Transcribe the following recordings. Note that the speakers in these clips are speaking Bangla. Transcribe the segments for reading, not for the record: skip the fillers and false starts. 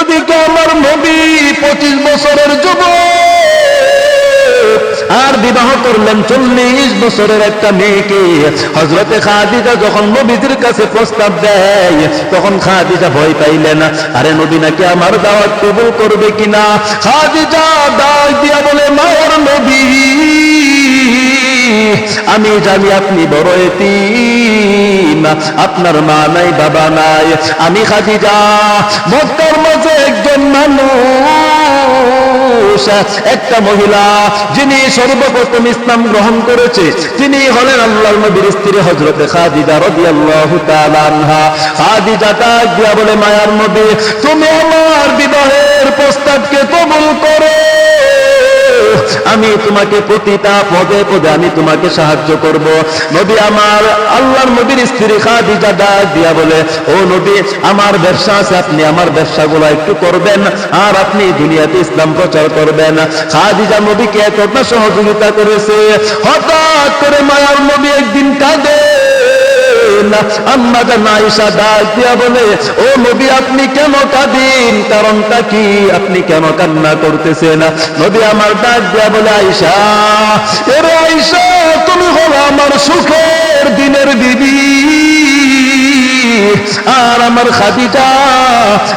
ওদিকে আমার নবী 25 বছরের যুবক আর বিবাহ করলেন 40 বছরের একটা মেয়েকে। হযরতে খাদিজা যখন নবীজির কাছে প্রস্তাব দেয় তখন খাদিজা ভয় পাইলেন, আরে নবী নাকি আমার দাওয়াত কবুল করবে কিনা। খাদিজা ডাক দিয়া বলে, মায়ের নবী, আমি জানি আপনি বড় এতিম, আপনার মা নাই বাবা নাই। আমি খাদিজা মক্কার মাঝে একজন মানুষ, একটা মহিলা যিনি সর্বপ্রথম ইসলাম গ্রহণ করেছে, তিনি হলেন আল্লাহর নবীর স্ত্রী হযরতে খাদিজা রাদিয়াল্লাহু তাআলা আনহা। খাদিজা ডাক দিয়া বলে, মায়ার নবী, তুমি আমার বিবাহের প্রস্তাবকে কবুল করো, আমি তোমাকে প্রতিটা পদে পদে আমি তোমাকে সাহায্য করব। নবী আমার আল্লাহর নবীর স্ত্রী খাদিজা ডাক দিয়া বলে, ও নবী, আমার ব্যবসা আছে, আপনি আমার ব্যবসাগুলো একটু করবেন আর আপনি দুনিয়াতে ইসলাম প্রচার করবেন। খাদিজা নবীকে এতটা সহযোগিতা করেছে। হঠাৎ করে মায়ার নবী একদিন কাঁদে। আম্মা জান আয়েশা ডাক দিয়া বলে, ও নবী, আপনি কেন কাঁদেন? কারণটা কি? আপনি কেন কান্না করতেছেন? নবী আমার ডাক দিয়া বলে, আয়েশা, এরে আয়েশা, তুমি হলো আমার সুখের দিনের বিবি, আর আমার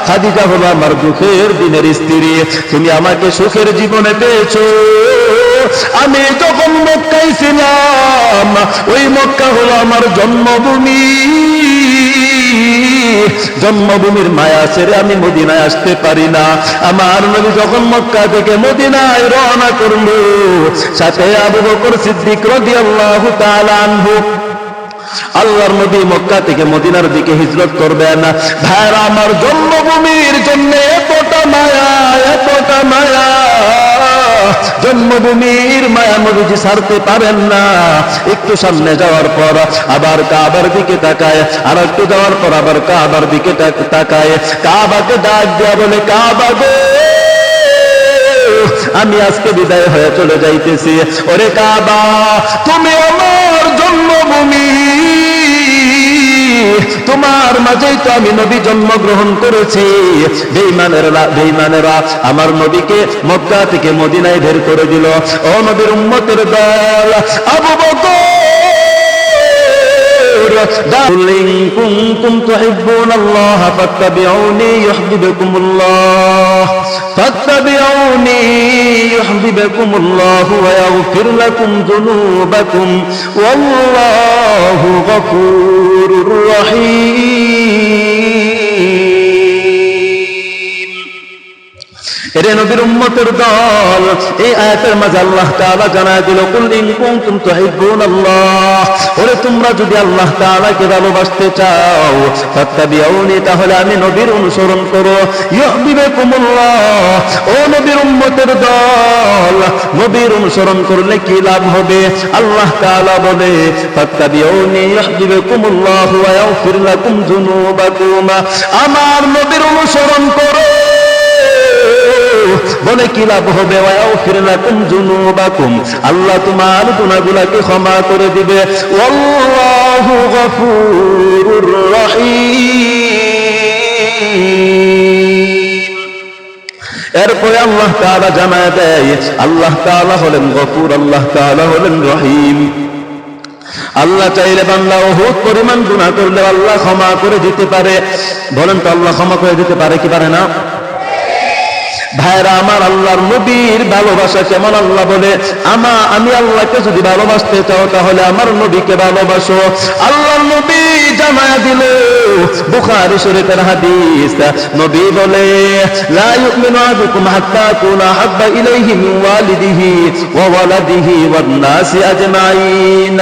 খাদিজা হলো আমার দুঃখের দিনের স্ত্রী। তুমি আমাকে সুখের জীবনে পেয়েছো। আমি যখন মক্কায় ছিলাম, ওই মক্কা হলো আমার জন্মভূমি। জন্মভূমির মায়া ছেড়ে আমি মদিনায় আসতে পারি না। আমার নবী যখন মক্কা থেকে মদিনায় রওনা করলো, সাথে আবু বকর সিদ্দিক রাদিয়াল্লাহু তাআলা আনহু। আল্লাহর নবী মক্কা থেকে মদিনার দিকে হিজরত করবেন। ভাইরা আমার, জন্মভূমির জন্য এতটা মায়া, এতটা মায়া, জন্মভূমির মায়া নবীজি ছাড়তে পারেন না। একটু সামনে যাওয়ার পর আবার কাবার দিকে তাকায়, আর একটু যাওয়ার পর আবার কাবার দিকে তাকায়। কাবাকে ডাক দেয়া বলে, কাবা গো, আমি আজকে বিদায় হয়ে চলে যাইতেছি। ওরে কাবা, তুমি আমার জন্মভূমি, তোমার মাঝেই তো আমি নবী জন্মগ্রহণ করেছি। বেঈমানেরা আমার নবীকে মক্কা থেকে মদিনায় বের করে দিল। ও নবীর উম্মতের দল, আবু বকর, قل إن كنتم تحبون الله فاتبعوني يحببكم الله ويغفر لكم ذنوبكم والله غفور رحيم। এরে নবীর উম্মতের দল, এই আয়াতের মাঝে আল্লাহ তাআলা জানায় দিল, কুল ইন কুনতুম তুহিব্বুনাল্লাহ, ওরে তোমরা যদি আল্লাহ তাআলাকে ভালোবাসতে চাও, ফাত্তাবিউনি, তাহলে আমি নবীর অনুসরণ করো, ইউহিব্বুকুমুল্লাহ। ও নবীর উম্মতের দল, নবীর অনুসরণ করলে কি লাভ হবে? আল্লাহ তাআলা বলে, ফাত্তাবিউনি ইউহিব্বুকুমুল্লাহ ওয়া ইয়াগফির লাকুম যুনুবাকুম। আমার নবীর অনুসরণ করো, বলে কি লাভ হবে? ওয়ায়াগফির লাকুম যুনুবাকুম, আল্লাহ তোমার গুনাহগুলোকে ক্ষমা করে দিবে। আল্লাহু গফুরুর রহিম। এরপরে আল্লাহ তাআলা জানায় দেয়, আল্লাহ তাআলা হলেন গফুর, আল্লাহ তাআলা হলেন রহিম। আল্লাহ চাইলে বান্দা বহুত পরিমাণ গুনাহ করলে আল্লাহ ক্ষমা করে দিতে পারে। বলেন তো, আল্লাহ ক্ষমা করে দিতে পারে কি পারে না? ভাইরা আমার, আল্লাহর নবীর ভালোবাসা কেমন? আল্লাহ বলে, আমি আল্লাহকে যদি ভালোবাসতে চাও তাহলে আমার নবীকে ভালোবাসো। আল্লাহর নবী জানায়া দিল, বুখারী শরীফের হাদিস, নবী বলে, লা ইউমিনু আহাদুকুম হাত্তা আকুনা আহাব্বা ইলাইহি মিন ওয়ালিদিহি ওয়া ওয়ালাদিহি ওয়ান নাসি আজমাইন।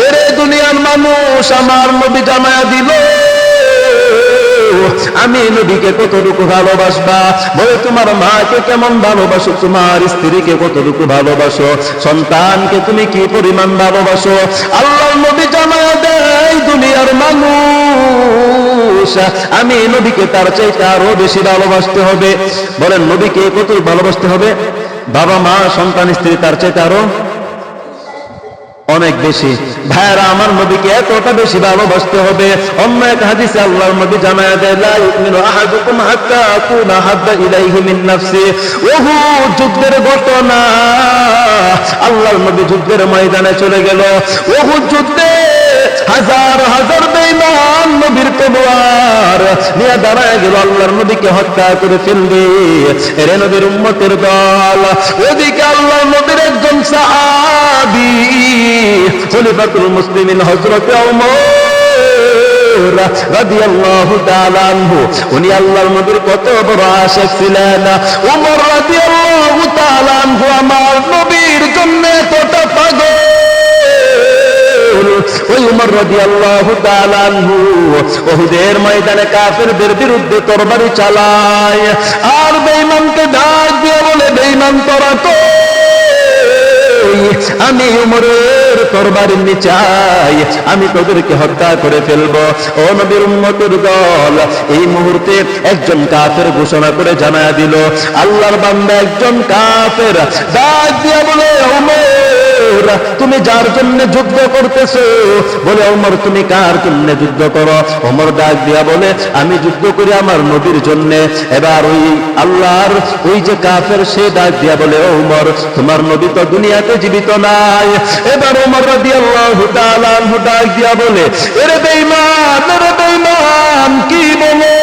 এরে দুনিয়ার মানুষ, আমার নবী জানায়া দিল, আমি নবীকে কতটুকু ভালোবাসবা। বলে, তোমার মাকে কেমন ভালোবাসো, তোমার স্ত্রীকে কতটুকু ভালোবাসো, সন্তানকে তুমি কি পরিমাণ ভালোবাসো। আল্লাহর নবী জানায়া দেয়, দুনিয়ার মানুষ, আমি নবীকে তার চাইতে আরো বেশি ভালোবাসতে হবে। বলেন, নবীকে কত ভালোবাসতে হবে? বাবা মা সন্তান স্ত্রী তার চাইতে আরো অনেক বেশি। ভাইরা আমার নবীকে এতটা বেশি ভালোবাসতে হবে। অন্য এক হাদিসে আল্লাহর নবী জানায়া দেয়, লা ইউমিনু আহাদুকুম হাত্তা আকুনা হাব্বা ইলাইহি মিন নাফসি। উহুদ যুদ্ধের ঘটনা, আল্লাহর নবী যুদ্ধের ময়দানে চলে গেল। উহুদ যুদ্ধে হাজার হাজার বেঈমান নবীর তলোয়ার নিয়ে দাঁড়ায় গেল, আল্লাহর নবীকে হত্যা করে ফেলবে। এরে নবীর উম্মতের দল, ওদিকে আল্লাহর নবীর একজন সাহাবী খলিফাতুল মুসলিমিন হযরত ওমর রাদিয়াল্লাহু তাআলা আনহু, উনি আল্লাহর নবীর কত বড় আশিক ছিলেন। ওমর রাদিয়াল্লাহু তাআলা আনহু আমার নবীর জন্য কতটা পাগল। ওই ওমর রাদিয়াল্লাহু তাআলা আনহু উহুদের ময়দানে কাফেরদের বিরুদ্ধে তরবারি চালায়, আর বেঈমানকে ডাক দিয়ে বলে, বেঈমান তোরা তো আমি ওমরের তরবারির নিচাই, আমি তোদেরকে হত্যা করে ফেলবো। ও নবীর উম্মতের দল, এই মুহূর্তে একজন কাফের ঘোষণা করে জানায়া দিল, আল্লাহর বান্দা একজন কাফের ডাক দিয়া বলে, ওমর তুমি যার জন্য যুদ্ধ করতেছো, বলে ওমর তুমি কার জন্য যুদ্ধ করো? ওমর ডাক দিয়া বলে, আমি যুদ্ধ করি আমার নবীর জন্য। এবার ওই আল্লাহর ওই যে কাফের সে ডাক দিয়া বলে, ওমর তোমার নবী তো দুনিয়াতে জীবিত নাই। এবার ওমর রাদিয়াল্লাহু তাআলা আনহু ডাক দিয়া বলে, এরে বেঈমান কি বলে?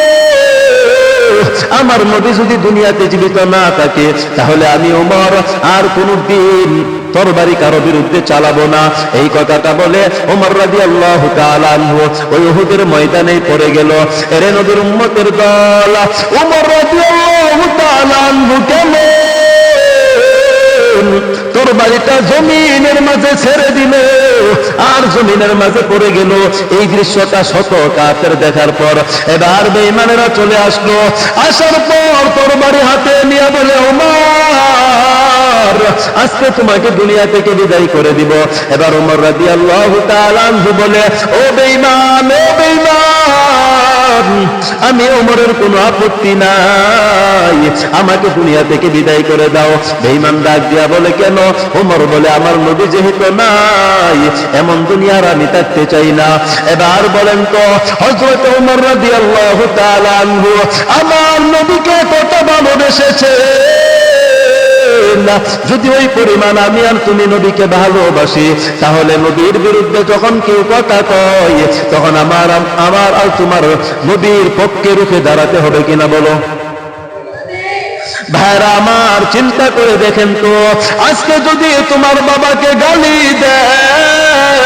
আমার নবী যদি দুনিয়াতে জীবিত না থাকে, তাহলে আমি ওমর আর কোনদিন তরবারি কারো বিরুদ্ধে চালাবো না। এই কথাটা বলে ওমর রাদিয়াল্লাহু তাআলা আনহু ওই উহুদের ময়দানে পড়ে গেল। এরে নবীর উম্মতের দল, ওমর রাদিয়াল্লাহু তাআলা আনহু কেমন তরবারিটা জমিনের মাঝে ছেড়ে দিল, আর জমিনের মাঝে পড়ে গেল। এই দৃশ্যটা শত কাফের দেখার পর এবার বেঈমানেরা চলে আসলো। আসার পর তরবারি হাতে নিয়ে বলে, ওমর আজকে তোমাকে দুনিয়া থেকে বিদায় করে দিব। এবার ওমর রাদিয়াল্লাহু তাআলা আনহু বলে, ও বেঈমান, আমি ওমরের কোনো আপত্তি নাই, আমাকে দুনিয়া থেকে বিদায় করে দাও। বেঈমান ডাক দিয়া বলে, কেন? ওমর বলে, আমার নবী যেহেতু নাই, এমন দুনিয়ার আমি থাকতে চাই না। এবার বলেন তো হযরত ওমর রাদিয়াল্লাহু তাআলা আনহু আমার নবীকে কত ভালোবেসেছে। যদি ওই পরিমাণ আমি আর তুমি নবীকে ভালোবাসি, তাহলে নবীর বিরুদ্ধে যখন কেউ কথা কয়, তখন আমার আর তোমার নবীর পক্ষে রুখে দাঁড়াতে হবে কিনা বলো? ভাইরা আমার চিন্তা করে দেখেন তো, আজকে যদি তোমার বাবাকে গালি দেয়,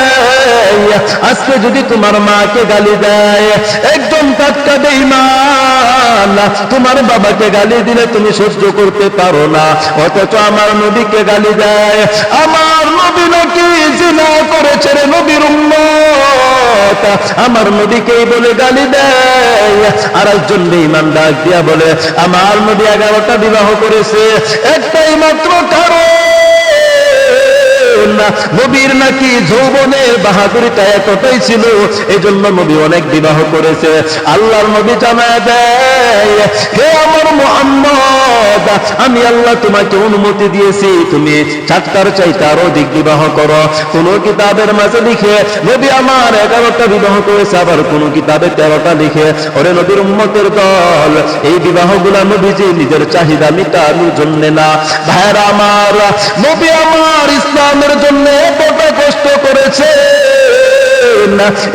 আজকে যদি তোমার মাকে গালি দেয়, একজন টাটকা বেঈমান তোমার বাবাকে গালি দিলে তুমি সহ্য করতে পারো না, অথচ আমার নবীকে গালি দেয়, আমার নবী নাকি জিনা করেছে রে নবীর উম্মত, আমার নবীকেই বলে গালি দেয়। আর একজন বেঈমান ডাক দিয়া বলে, আমার নবী 11টা বিবাহ করেছে, একটাই মাত্র কারণ নবীর নাকি যৌবনের বাহাদুরিটা এতটাই ছিল, এজন্য নবী অনেক বিবাহ করেছে। আল্লাহর নবী জানায় দেয়, হে আমার মুহাম্মদ, আমি আল্লাহ তোমাকে অনুমতি দিয়েছি, তুমি 4টার চাইতে আরো অধিক বিবাহ করো। কোন কিতাবের মাঝে লিখে নবী আমার 11টা বিবাহ করেছে, আবার কোন কিতাবে 13টা লিখে। ওরে নবীর উম্মতের দল, এই বিবাহগুলা নবীজি নিজের চাহিদা মিটানোর জন্য না। ভাইরা আমার, নবী আমার ইসলামের জন্য কত কষ্ট করেছে,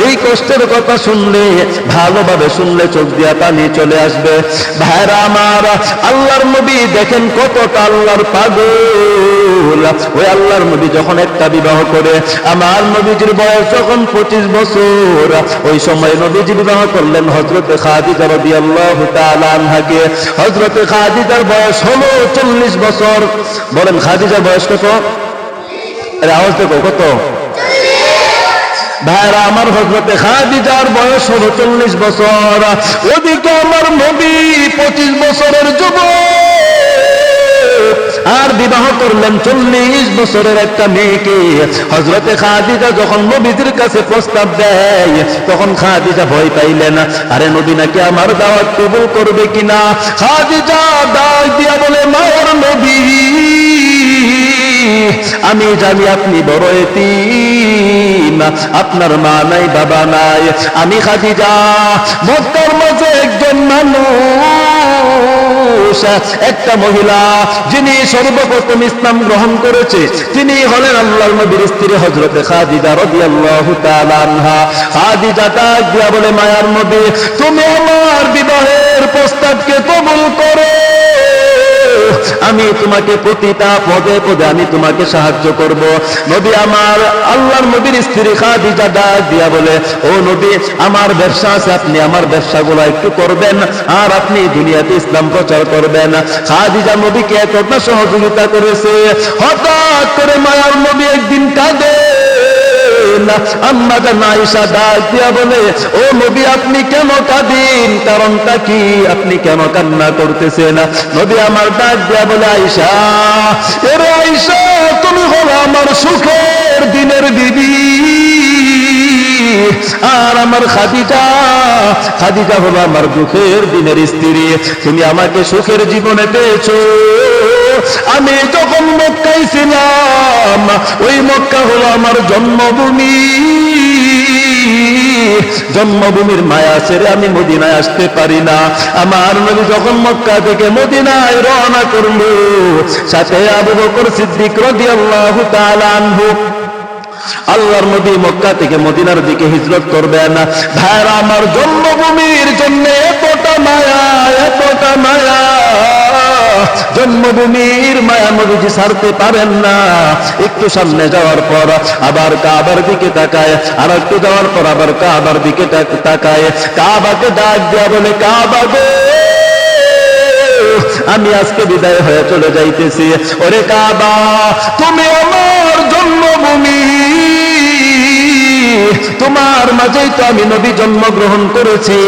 এই কষ্টের কথা শুনলে, ভালোভাবে শুনলে চোখ দিয়া পানি চলে আসবে। ভাইরা আমার, আল্লাহর নবী দেখেন কতটা আল্লাহর পাগল। ওই আল্লাহর নবী যখন একটা বিবাহ করে, আমার নবীজির বয়স যখন 25 বছর, ওই সময় নবীজি বিবাহ করলেন হযরতে খাদিজা রাদিয়াল্লাহু তাআলা আনহাকে। হযরতে খাদিজার বয়স হলো 40 বছর। বলেন খাদিজার বয়স কত? আওয়াজ দেখো, কত? ভাইরা আমার, হযরতে খাদিজার বয়স হলো 40 বছর। ওদিকে আমার নবী 25 বছরের যুবক, আর বিবাহ করলেন 40 বছরের একটা মেয়েকে। হযরতে খাদিজা যখন নবীজির কাছে প্রস্তাব দেয়, তখন খাদিজা ভয় পাইলেন, আরে নবী নাকি আমার দাওয়াত কবুল করবে কিনা। খাদিজা ডাক দিয়া বলে, মায়ের নবী আমি জানি আপনি বড় এতিম, আপনার মা নাই বাবা নাই। আমি খাদিজা মক্কার মাঝে একজন মানুষ, একটা মহিলা যিনি সর্বপ্রথম ইসলাম গ্রহণ করেছে, তিনি হলেন আল্লাহর নবীর স্ত্রী হযরতে খাদিজা রাদিয়াল্লাহু তাআলা আনহা। খাদিজা ডাক দিয়া বলে, মায়ার নবী, তুমি আমার বিবাহের প্রস্তাবকে কবুল করো, আমি তোমাকে প্রতিটা পদে পদে আমি তোমাকে সাহায্য করব। নবী আমার, আল্লাহর নবীর স্ত্রী খাদিজা ডাক দিয়া বলে, ও নবী, আমার ব্যবসা আছে, আপনি আমার ব্যবসাগুলো একটু করবেন, আর আপনি দুনিয়াতে ইসলাম প্রচার করবেন। খাদিজা নবীকে এতটা সহযোগিতা করেছে, হঠাৎ করে মায়ার নবী একদিন কাঁদে। আম্মা জান আয়েশা ডাক দিয়া বলে, ও নবী, আপনি কেন কাঁদেন? কারণটা কি? আপনি কেন কান্না করতেছেন? নবী আমার ডাক দিয়া বলে, আয়েশা, এরে আয়েশা, তুমি হলো আমার সুখের দিনের বিবি, আর আমার খাদিজা, খাদিজা হলো আমার দুঃখের দিনের স্ত্রী। তুমি আমাকে সুখের জীবনে পেয়েছো। আমি যখন মক্কায় ছিলাম, ওই মক্কা হলো আমার জন্মভূমি, জন্মভূমির মায়া ছেড়ে আমি মদিনায় আসতে পারি না। আমার নবী যখন মক্কা থেকে মদিনায় রওনা করলো, সাথে আবু বকর সিদ্দিক রাদিয়াল্লাহু তাআলা আনহু। আল্লাহর নবী মক্কা থেকে মদিনার দিকে হিজরত করবেন। ভাইরা আমার, জন্মভূমির জন্য এতটা মায়া, এতটা মায়া, জন্মভূমির মায়া নবীজি ছাড়তে পারেন না। একটু সামনে যাওয়ার পর আবার কাবার দিকে তাকায়, আর একটু যাওয়ার পর আবার কাবার দিকে তাকায়। কাবাকে ডাক দেয়া বলে, কাবা গো, আমি আজকে বিদায় হয়ে চলে যাইতেছি। ওরে কাবা, তুমি আমার জন্মভূমি, তোমার মাঝেই তো আমি নবী জন্মগ্রহণ করেছি।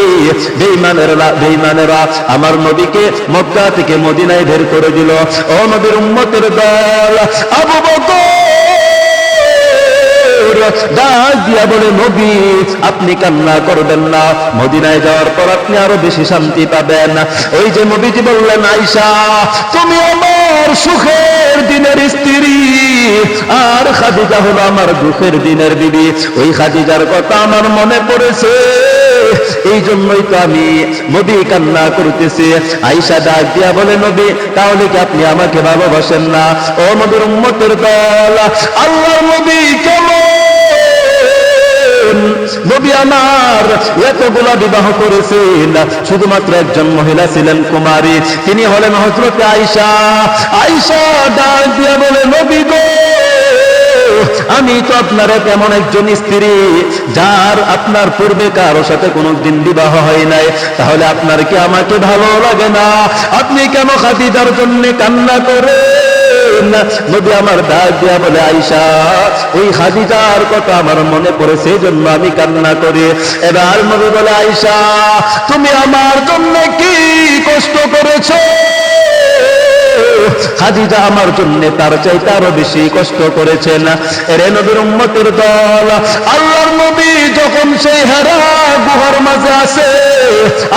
বেঈমানেরা আমার নবীকে মক্কা থেকে মদিনায় বের করে দিল। ও নবীর উম্মতের দল, আবু বকর ডাক দিয়া বলে, নবী, আপনি কান্না করবেন না, মদিনায় যাওয়ার পর আপনি আরো বেশি শান্তি পাবেন। ওই যে নবীজি বললেন, আয়েশা, তুমি আমার সুখের দিনের স্ত্রী, আর খাদিজা হলো আমার দুঃখের দিনের বিবি। ওই খাদিজার কথা আমার মনে পড়েছে, এই জন্যই তো আমি নবী কান্না করতেছি। আয়েশা ডাক দিয়া বলে, নবী, তাহলে কি আপনি আমাকে ভালোবাসেন না? ও নবীর উম্মতের দল, আল্লাহর নবী কেমন নবী আমার এতগুলা বিবাহ করেছেন, শুধুমাত্র একজন মহিলা ছিলেন কুমারী, তিনি হলেন হযরতে আয়েশা। আয়েশা ডাক দিয়া বলে, নবী গো, আমি তো আপনার তেমন একজন স্ত্রী যার আপনার পূর্বে কারোর সাথে কোনোদিন বিবাহ হয় নাই, তাহলে আপনার কি আমাকে ভালো লাগে না? আপনি কেন খাদিজার জন্য কান্না করেন? নবী আমার ডাক দিয়া বলে, আয়েশা, ওই খাদিজার কথা আমার মনে পড়ে, সেই জন্য আমি কান্না করি। এবার নবী বলে, আয়েশা, তুমি আমার জন্য কি কষ্ট করেছো? খাদিজা আমার জন্য তার চাইতে আরো বেশি কষ্ট করেছেন। এরে নবীর উম্মতের দল, আল্লাহর নবী যখন সেই হেরা গুহার মাঝে আছে,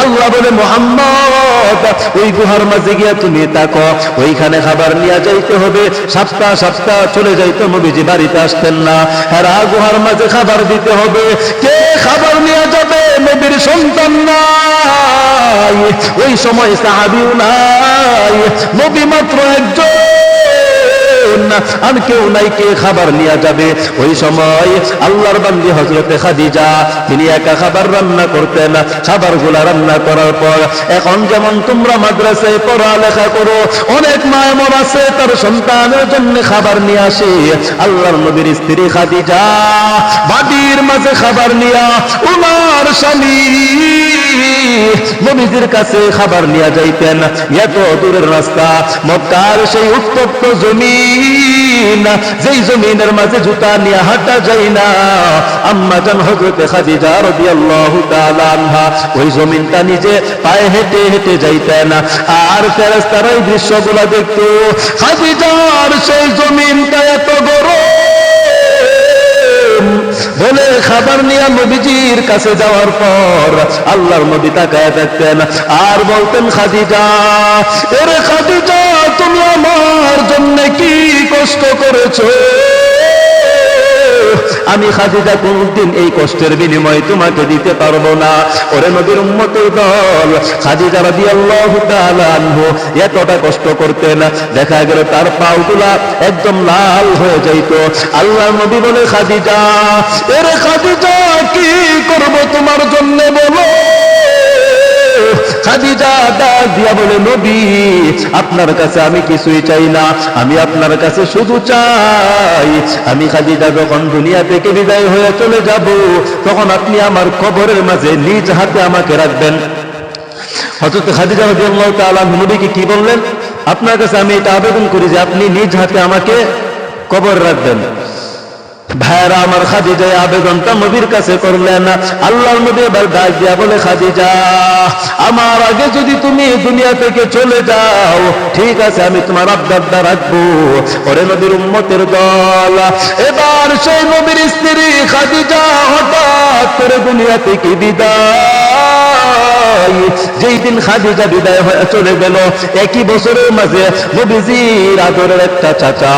আল্লাহ বলে, মুহাম্মদ, ওই গুহার মাঝে গিয়া তুমি তাকো, ওইখানে খাবার নিয়ে যাইতে হবে। সপ্তাহ সপ্তাহ চলে যাইতো, নবীজি বাড়িতে আসতেন না। হেরা গুহার মাঝে খাবার দিতে হবে। কে খাবার নিয়ে যাবে? নবীর সন্তান নাই, ওই সময় সাহাবীও নাই, নবী মাত্র একজন, আর কেউ নাই, কে খাবার নিয়ে যাবে? ওই সময় আল্লাহর বান্দি হযরতে খাদিজা, তিনি একা খাবার রান্না করতেন। খাবারগুলা রান্না করার পর, এখন যেমন তোমরা মাদ্রাসায় পড়ালেখা করো, অনেক মা এমন আছে তার সন্তানের জন্য খাবার নিয়ে আসে। আল্লাহর নবীর স্ত্রী খাদিজা বাড়ির মাঝে খাবার নিয়া উনার স্বামী নবীজির কাছে খাবার নিয়ে যাইতেন। এত দূরের রাস্তা, মক্কার সেই উত্তপ্ত জমিন, যেই জমিনের মাঝে জুতা নিয়ে হাঁটা যায় না। আম্মা জান হযরতে খাদিজা রাদিয়াল্লাহু তাআলা আনহা ওই জমিনটা নিজে পায়ে হেঁটে হেঁটে যাইতেন, আর ফেরেশতারা এই দৃশ্যগুলো দেখতো। খাদিজার সেই জমিনটা এত গরম, বলে খাবার নিয়ে নবীজির কাছে যাওয়ার পর আল্লাহর নবী তাকায় দেখতেন আর বলতেন, খাদিজা, এরে খাদিজা, তুমি আমার জন্য কি কষ্ট করেছো, আমি খাদিজা কোনদিন এই কষ্টের বিনিময়ে তোমাকে দিতে পারবো না। ওরে নবীর উম্মতের দল, খাদিজা রাদিয়াল্লাহু তাআলা আনহু এতটা কষ্ট করতেন, দেখা গেল তার পাগুলা একদম লাল হয়ে যাইত। আল্লাহর নবী বলে, খাদিজা, এরে খাদিজা, কি করব তোমার জন্য বলো? খাদিজা ডাক দিয়া বলে, নবী, আপনার কাছে আমি কিছুই চাই না, আমি আপনার কাছে শুধু চাই, আমি খাদিজা যখন দুনিয়া থেকে বিদায় হয়ে চলে যাব, তখন আপনি আমার কবরের মাঝে নিজ হাতে আমাকে রাখবেন। হযরত খাদিজা রাদিয়াল্লাহু তাআলা নবীকে কি বললেন? আপনার কাছে আমি এটা আবেদন করি যে আপনি নিজ হাতে আমাকে কবর রাখবেন। ভাইরা আমার, খাদিজা আবেদনটা নবীর কাছে করলেন। আল্লাহর নবী এবার ডাক দিয়া বলে, খাদিজা, আমার আগে যদি তুমি দুনিয়া থেকে চলে যাও, ঠিক আছে, আমি তোমার আবদারটা রাখবো। ওরে নবীর উম্মতের দল, এবার সেই নবীর স্ত্রী খাদিজা হঠাৎ করে দুনিয়া থেকে বিদায়। যেই দিন খাদিজা বিদায় হয়ে চলে গেল, একই বছরের মাঝে নবীজির আদরের একটা চাচা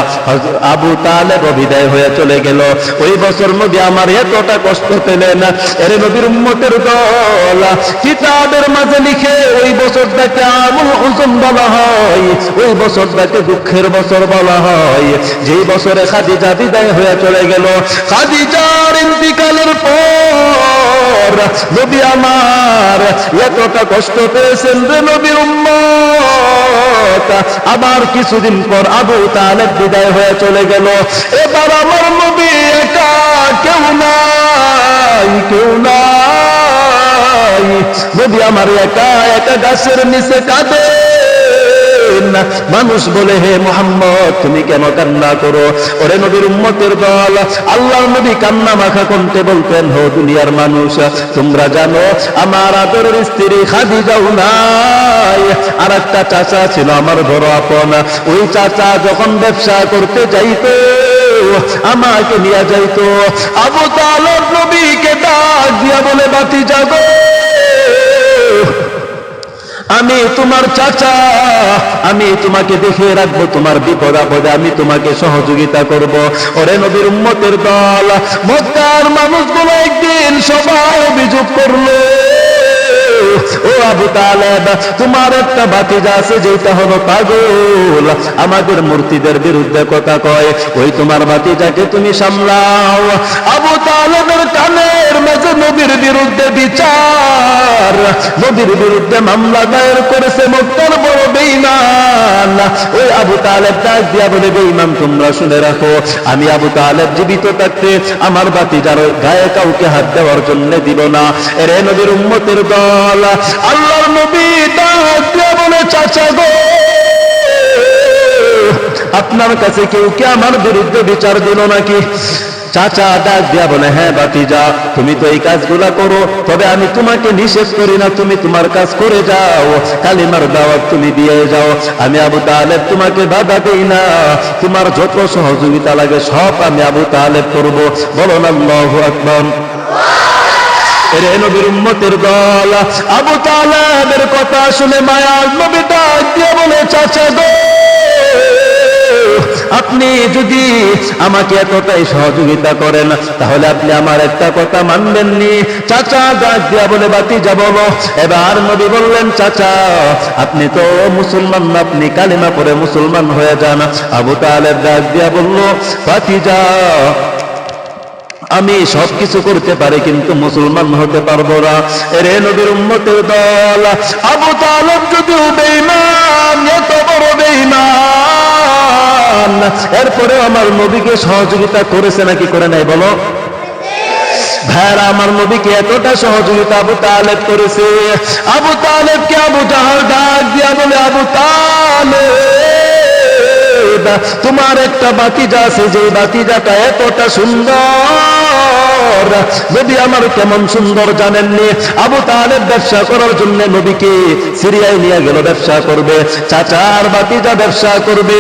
আবু তালেব বিদায় হয়ে চলে গেল। ওই বছর নবী আমার এতটা কষ্ট পেলেন। এর নবীর উম্মতের দল, কিতাবের মাঝে লিখে ওই বছরটাকে আমুল হুজুন বলা হয়, ওই বছরটাকে দুঃখের বছর বলা হয়। যেই বছরে খাদিজা বিদায় হয়ে চলে গেল, খাদিজার ইন্তিকালের পর নবী আমার এতটা কষ্ট পেয়েছেন রে নবীর উম্মত। আবার কিছুদিন পর আবু তালেব বিদায় হয়ে চলে গেল। এবার আমার নবী একা, কেউ নাই, কেউ নাই। নবী আমার একা একা গাছের নিচে কাঁদে। মানুষ বলে, হে মুহাম্মদ, তুমি কেন কান্না করো? ওরে নবীর উম্মতের দল, আল্লাহর নবী কান্না মাখা কণ্ঠে বলতেন, হো দুনিয়ার মানুষ, তোমরা জানো আমার আদরের স্ত্রী খাদিজাও নাই। আর একটা চাচা ছিল আমার বড় আপন, ওই চাচা যখন ব্যবসা করতে যাইতো আমাকে নিয়ে যাইতো। আবু তালেব নবীকে ডাক দিয়া বলে, ভাতিজা গো, আমি তোমার চাচা, আমি তোমাকে দেখে রাখবো, তোমার বিপদ আপদে আমি তোমাকে সহযোগিতা করব। ওরে নবীর উম্মতের দল, মক্কার মানুষগুলো একদিন সবাই অভিযোগ করলো, ও আবু তালেব, তোমার একটা ভাতিজা আছে যেটা হলো পাগল, আমাদের মূর্তিদের বিরুদ্ধে কথা কয়, ওই তোমার ভাতিজাকে তুমি সামলাও। আবু তালেবের কানের মাঝে নবীর বিরুদ্ধে বিচার, নবীর বিরুদ্ধে মামলা দায়ের করেছে মক্কার বড় বেঈমান। ওই আবু তালেব ডাক দিয়া বলে, বেঈমান, তোমরা শুনে রাখো, আমি আবু তালেব জীবিত থাকতে আমার ভাতিজার গায়ে কাউকে হাত দেওয়ার জন্য দিব না। এরে নবীর উম্মতের দল, আল্লাহর নবী ডাক দিয়া বলে, চাচা গো, আপনার কাছে কেউ কি আমার বিরুদ্ধে বিচার দিল নাকি? চাচা ডাক দিয়া বলে, হ্যাঁ ভাতিজা, তুমি তো এই কাজগুলা করো, তবে আমি তোমাকে নিষেধ করি না, তুমি তোমার কাজ করে যাও, কালিমার দাওয়াত তুমি দিয়ে যাও, আমি আবু তালেব তোমাকে বাধা দেই না, তোমার যত সহযোগিতা লাগে সব আমি আবু তালেব করব। বলুন আল্লাহু আকবার। এরে নবীর উম্মতের দল, আবু তালেবের কথা শুনে মায়ার নবী ডাক দিয়ে বলে, চাচা গো, আপনি যদি আমাকে এতটাই সহযোগিতা করেন, তাহলে আপনি আমার একটা কথা মানবেননি? চাচা ডাক দিয়া বলে, ভাতিজা বলো। এবার নবী বললেন, চাচা, আপনি তো মুসলমান না, আপনি কালিমা পড়ে মুসলমান হয়ে যান। আবু তালেব ডাক দিয়া বলল, ভাতিজা, আমি সবকিছু করতে পারি কিন্তু মুসলমান হতে পারবো না। এরে নবীর উম্মতের দল, আবু তালেব যদিও বেঈমান, এত বড় বেঈমান, এরপরে আমার নবীকে সহযোগিতা করেছে নাকি করে নাই বলো? ভাইরা, আমার নবীকে এতটা সহযোগিতা আবু তালেব করেছে। আবু তালেবকে আবু জাহল ডাক দিয়া বলে, আবু তালেব, তোমার একটা ভাতিজা আছে, যে ভাতিজাটা এতটা সুন্দর। নবী আমার কেমন সুন্দর জানেননি? আবু তালেব ব্যবসা করার জন্য নবীকে সিরিয়ায় নিয়ে গেল, ব্যবসা করবে, চাচার ভাতিজা ব্যবসা করবে।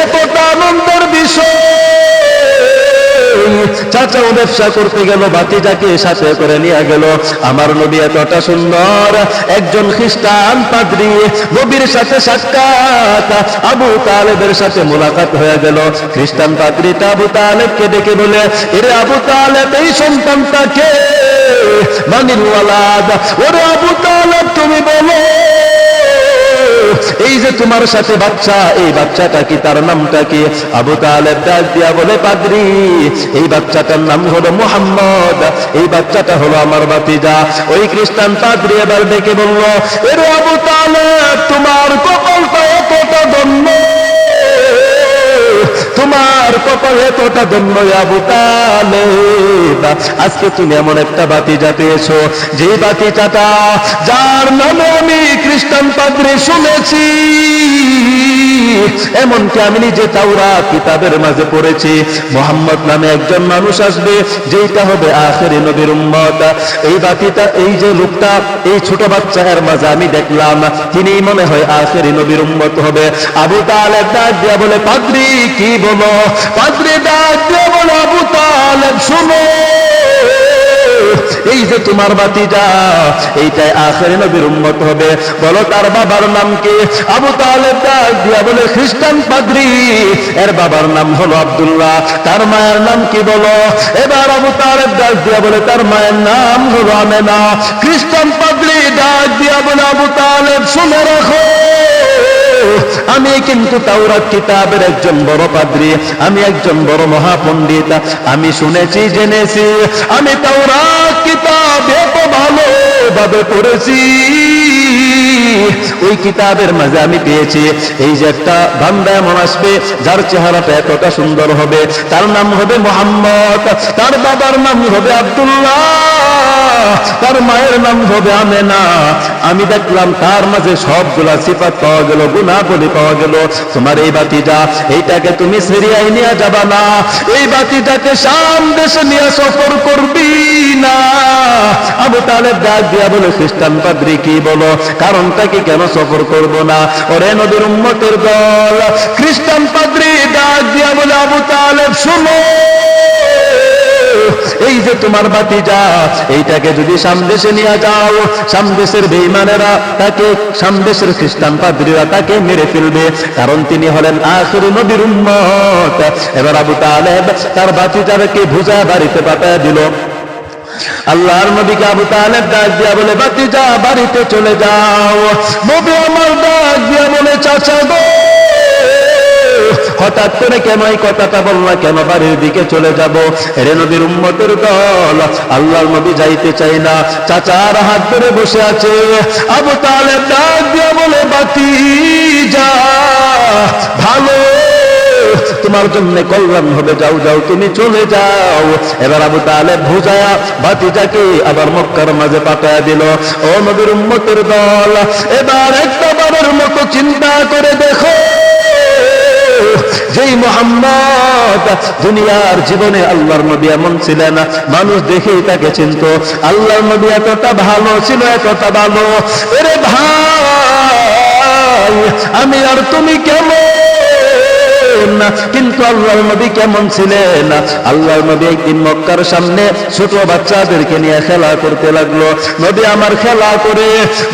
এতটা আনন্দের বিষয় চাচাও ব্যবসা করতে গেল, ভাতিজাকে সাথে করে নিয়ে গেল। আমার নবী এতটা সুন্দর, একজন খ্রিস্টান পাদ্রী, নবীর সাথে সাক্ষাৎ, আবু তালেবের সাথে মোলাকাত হয়ে গেল। খ্রিস্টান পাদ্রীটা আবু তালেবকে ডেকে বলে, এরে আবু তালেব, এই সন্তানটা কে? মানিল ওয়ালাদ। ওরে আবু তালেব, তুমি বলো, এই যে তোমার সাথে বাচ্চা, এই বাচ্চাটা কি, তার নামটা কি? আবু তালেব ডাক দিয়া বলে, পাদ্রী, এই বাচ্চাটার নাম হলো মুহাম্মদ, এই বাচ্চাটা হলো আমার ভাতিজা। ওই খ্রিস্টান পাদ্রী এবার ডেকে বলল, এরে আবু তালেব, তোমার কপালটা এতটা ধন্য, তোমার কপাল এতটা ধন্য আবু তালেব, আজকে তুমি এমন একটা ভাতিজা পেয়েছো, যে ভাতিজাটা, যার নামে আমি খ্রিস্টান পাদ্রী শুনেছি, এমনকি আমি নিজে তাওরাত কিতাবের মাঝে পড়েছি, মুহাম্মদ নামে একজন মানুষ আসবে, যেটা হবে আখেরি নবীর উম্মত। এই বাতিটা, এই যে লোকটা, এই ছোট বাচ্চা এর মাঝে আমি দেখলাম, তিনি মনে হয় আখেরি নবীর উম্মত হবে। আবু তালেব ডাক দিয়া বলে, পাদ্রী কি বলো? পাদ্রী ডাক দিয়া বলে, আবু তালেব শুনো, এই যে তোমার ভাতিজা, এইটাই আখেরি নবীর উম্মত হবে। বলো তার বাবার নাম কি? আবু তালেব ডাক দিয়া বলে, খ্রিস্টান পাদ্রী, এর বাবার নাম হলো আব্দুল্লাহ। তার মায়ের নাম কি বলো? এবার আবু তালেব ডাক দিয়া বলে, তার মায়ের নাম হলো আমেনা। খ্রিস্টান পাদ্রী ডাক দিয়া বলে, আবু তালেব শুনে রাখো, আমি কিন্তু তাওরাত কিতাবের একজন বড় পাদ্রী, আমি একজন বড় মহাপণ্ডিত, আমি শুনেছি, জেনেছি, আমি তাওরাত কিতাব এত ভালোভাবে পড়েছি, ওই কিতাবের মাঝে আমি পেয়েছি, এই যে একটা বান্দা এমন আসবে, যার চেহারাটা এতটা সুন্দর হবে, তার নাম হবে মুহাম্মদ, তার বাবার নাম হবে আব্দুল্লাহ, তার মায়ের নাম হবে আমেনা। আমি দেখলাম তার মাঝে সবগুলা সিফাত পাওয়া গেল, গুণাবলী পাওয়া গেল। তোমার এই ভাতিজা, এইটাকে তুমি সিরিয়ায় নিয়ে যাবা না, এই ভাতিজাকে শাম দেশে নিয়ে সফর করবি না। আবু তালেব ডাক দিয়া বলে, খ্রিস্টান পাদ্রী কি বলো, কারণটা কি, কেন সফর করব না? ওরে নবীর উম্মতের দল, খ্রিস্টান পাদ্রী ডাক দিয়া বলে, আবু তালেব শুনো, এই যে তোমার ভাতিজা, এইটাকে যদি সামদেশে নিয়ে যাও, সামদেশের বেঈমানেরা তাকে, সামদেশের খ্রিস্টান পাদ্রীরা তাকে মেরে ফেলবে, কারণ তিনি হলেন আখির নবীর উম্মত। এবার আবু তালেব তার ভাতিজাকে বুঝা বাড়িতে পাঠিয়ে দিল। আল্লাহর নবীকে আবু তালেব ডাক দিয়া বলে, ভাতিজা বাড়িতে চলে যাও। নবী আমার ডাক দিয়া বলে, চাচা গো, হঠাৎ করে কেন এই কথাটা বললা, কেন বাড়ির দিকে চলে যাব? এরে নবীর উম্মতের দল, আল্লাহর নবী যাইতে চাই না, চাচার হাত ধরে বসে আছে। আবু তালেব ডাক দিয়া বলে, ভাতিজা ভালো, তোমার জন্য কল্যাণ হবে, যাও যাও, তুমি চলে যাও। এবার আবু তালেব বুঝায়া ভাতিজাকে আবার মক্কার মাঝে পাঠায়া দিল। ও নবীর উম্মতের দল, এবার একটা বারের মতো চিন্তা করে দেখো, যেই মুহাম্মদ দুনিয়ার জীবনে আল্লাহর নবী এমন ছিলেন, মানুষ দেখেই তাকে চিনত, আল্লাহর নবী এতটা ভালো ছিল, এতটা ভালো। এরে ভাই, আমি আর তুমি কেমন, কিন্তু আল্লাহর নবী কেমন ছিলেন? আল্লাহর নবী একদিন মক্কার সামনে ছোট বাচ্চাদেরকে নিয়ে খেলা করতে লাগলো। নবী আমার খেলা করে,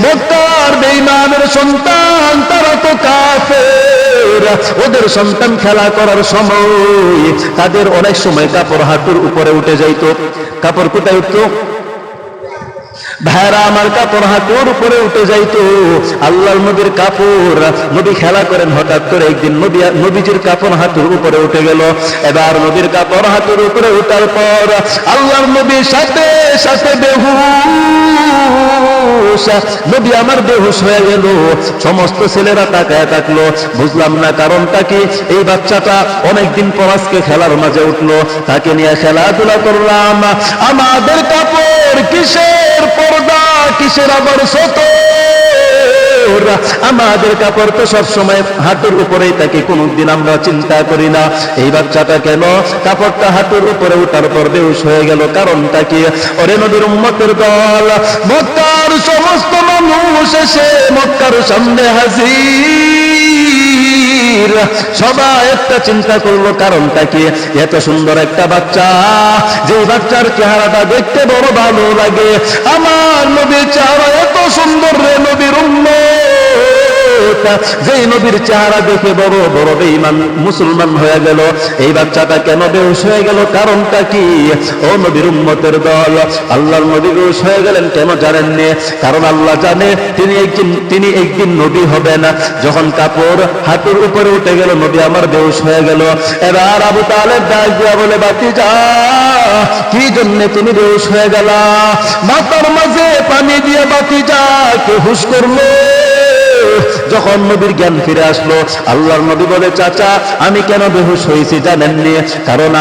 মক্কার বেঈমানের সন্তান, তারা তো কাফের, ওদের সন্তান খেলা করার সময় তাদের অনেক সময় কাপড় হাঁটুর উপরে উঠে যাইত। কাপড় কোথায় উঠতো? ভাইরা আমার, কাপড় হাঁটুর উপরে উঠে যাইতো। আল্লাহর নবীর কাপড়, নবী খেলা করেন, হঠাৎ করে একদিন নবীজির কাপড় হাঁটুর উপরে উঠে গেল। এবার নবীর কাপড় হাঁটুর উপরে উঠার পর আল্লাহর নবীর সাথে সাথে বেহুশ, নবী আমার বেহুশ হয়ে গেল। সমস্ত ছেলেরা তাকায় থাকলো, বুঝলাম না কারণটা কি। এই বাচ্চাটা অনেকদিন পর আজকে খেলার মাঝে উঠলো, তাকে নিয়ে খেলাধুলা করলাম। আমাদের কাপড় কিসের পর্দা, কিসের আবার সতর, আমাদের কাপড় তো সবসময় হাঁটুর উপরেই থাকে, কোনদিন আমরা চিন্তা করি না এই বাচ্চাটা কেন কাপড়টা হাঁটুর উপরে উঠার পর বেহুশ হয়ে গেল, কারণটা কি? ওরে নবীর উম্মতের দল, মক্কার সমস্ত মানুষ এসে মক্কার সামনে হাজির। সবাই একটা চিন্তা করলো, কারণটা কি? এত সুন্দর একটা বাচ্চা, যে বাচ্চার চেহারাটা দেখতে বড় ভালো লাগে, আমার নবীর চেহারা এত সুন্দর রে নবীর উম্মত, যেই নবীর চেহারা দেখে বড় বড় বেঈমান মুসলমান হয়ে গেল, এই বাচ্চাটা কেন বেহুশ হয়ে গেল? কারণটা কি? ও নবীর উম্মতের দল, আল্লাহর নবী বেহুশ হয়ে গেলেন কেন জানেননি? কারণ আল্লাহ জানে তিনি একদিন নবী হবেন। যখন কাপড় হাতের উপরে উঠে গেল, নবী আমার বেহুশ হয়ে গেল। এবার আবু তালেব ডাক দিয়া বলে, বাতিজা, কি জন্য তুমি বেহুশ হয়ে গেলা? মাথার মাঝে পানি দিয়ে বাতিজাকে হুশ করলো। যখন নবীর জ্ঞান ফিরে আসলো, আল্লাহর নবী বলে, চাচা আমি কেন বেহুশ হয়েছি জানেননি? কারণ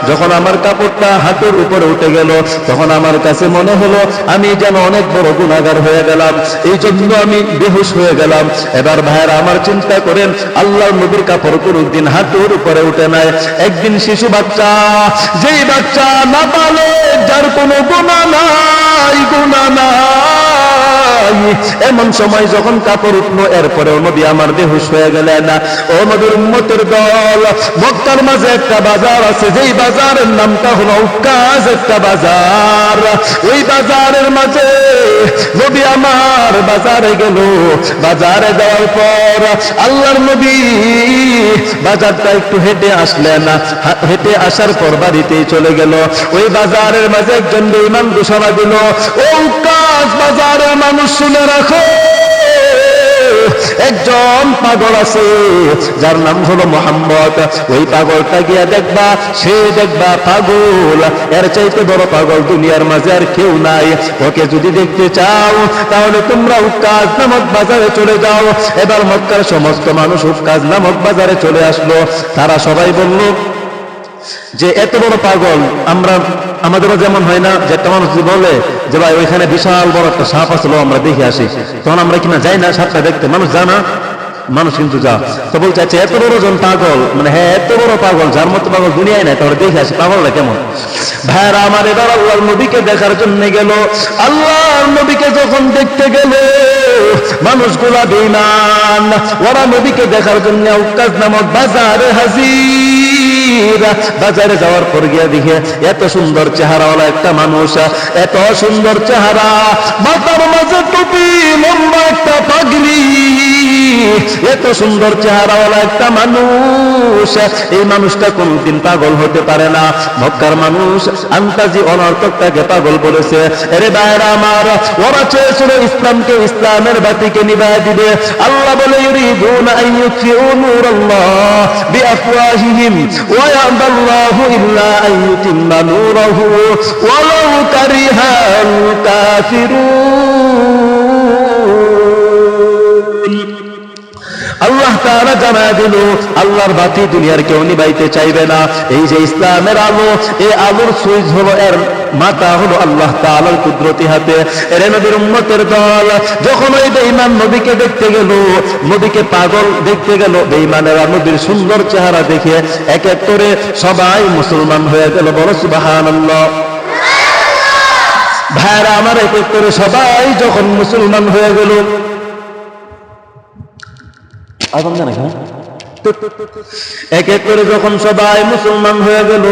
যখন আমার কাপড়টা হাতের উপরে উঠে গেল, তখন আমার কাছে মনে হলো আমি যেন অনেক বড় গুনাহগার হয়ে গেলাম, এই জন্য আমি বেহুশ হয়ে গেলাম। এবার ভাইয়েরা আমার চিন্তা করেন, আল্লাহর নবীর কাপড় কোনদিন হাতের উপরে উঠে নাই। একদিন শিশু বাচ্চা, যেই বাচ্চা না পালে, যার কোনো গুনাহ নাই, এমন সময় যখন কাপড় উঠলো, এরপরেও নবী আমার বেহুশ হয়ে গেলেন। ও নবীর উম্মতের দল, মক্কার মাঝে একটা বাজার আছে, যেই বাজারের নামটা হলো উক্কাজ একটা বাজার। ওই বাজারের মাঝে নবী আমার বাজারে গেল। বাজারে যাওয়ার পর আল্লাহর নবী বাজারটা একটু হেঁটে আসলেন, হেঁটে আসার পর বাড়িতেই চলে গেল। ওই বাজারের মাঝে একজন বেঈমান ঘোষণা দিল, ও উক্কাজ বাজারের মানুষ শুনে রাখো, একজন পাগল আছে যার নাম হলো মোহাম্মদ। ওই পাগলটা গিয়া দেখবা, সে দেখবা পাগল, এর চাইতে বড় পাগল দুনিয়ার মাঝে আর কেউ নাই। ওকে যদি দেখতে চাও তাহলে তোমরা উক্কাজ নামক বাজারে চলে যাও। এবার মক্কার সমস্ত মানুষ উক্কাজ নামক বাজারে চলে আসলো। তারা সবাই বলল যে এত বড় পাগল, আমাদেরও যেমন হয় না যে একটা মানুষ বলে যে ভাই ওইখানে বিশাল বড় একটা সাপ আসলো, আমরা দেখে আসি, তখন আমরা কিনা যাই না সাপটা দেখতে? মানুষ জানা, মানুষ কিন্তু যা তো বলছে, আচ্ছা এত বড় জন পাগল, মানে হ্যাঁ এত বড় পাগল, যার মতো পাগল দুনিয়ায় নাই, তাহলে দেখে আসি পাগলটা কেমন। ভাইরা আমার, এবার আল্লাহর নবীকে দেখার জন্য গেল। আল্লাহর নবীকে যখন দেখতে গেল, মানুষগুলা বেঈমান, ওরা নবীকে দেখার জন্য উক্কাজ নামক বাজারে হাজির। বাজারে যাওয়ার পর গিয়ে দেখে এত সুন্দর চেহারাওয়ালা একটা মানুষ, এত সুন্দর চেহারা, মাথার মাঝে টুপি, লম্বা একটা পাগড়ি, এত সুন্দর চেহারাওয়ালা একটা মানুষ, এই মানুষটা কোনদিন পাগল হতে পারে না। মক্কার মানুষ আন্তাজি অনর্থকটাকে পাগল বলেছে। আরে ভাইরা আমার, ওরা চেয়েছিল ইসলামকে, ইসলামের বাতিকে নিভায় দিবে। আল্লাহ বলে, ইউরিদুনা আন ইউতফিউ নূরাল্লাহ বিআফওয়াহিহিম ওয়া ইয়াবাল্লাহু ইল্লা আন ইউতিম্মা নূরাহু ওয়ালাউ কারিহাল কাফিরুন। আল্লাহ তাআলা জানায় দিল, আল্লাহর বাতি দুনিয়ার কেউ নিভাইতে চাইবে না। এই যে ইসলামের আলো, এই আলোর সুইচ হলো, এর মাথা হলো আল্লাহ তাআলার কুদরতি হাতে। এর নবীর উম্মতের দল যখন ওই বেঈমান নবীকে দেখতে গেল, নবীকে পাগল দেখতে গেল, বেঈমানেরা নবীর সুন্দর চেহারা দেখে এক এক করে সবাই মুসলমান হয়ে গেল। বলো সুবহানাল্লাহ। ভাইরা আমার, এক এক করে সবাই যখন মুসলমান হয়ে গেল, এক এক করে যখন সবাই মুসলমান হয়ে গেল,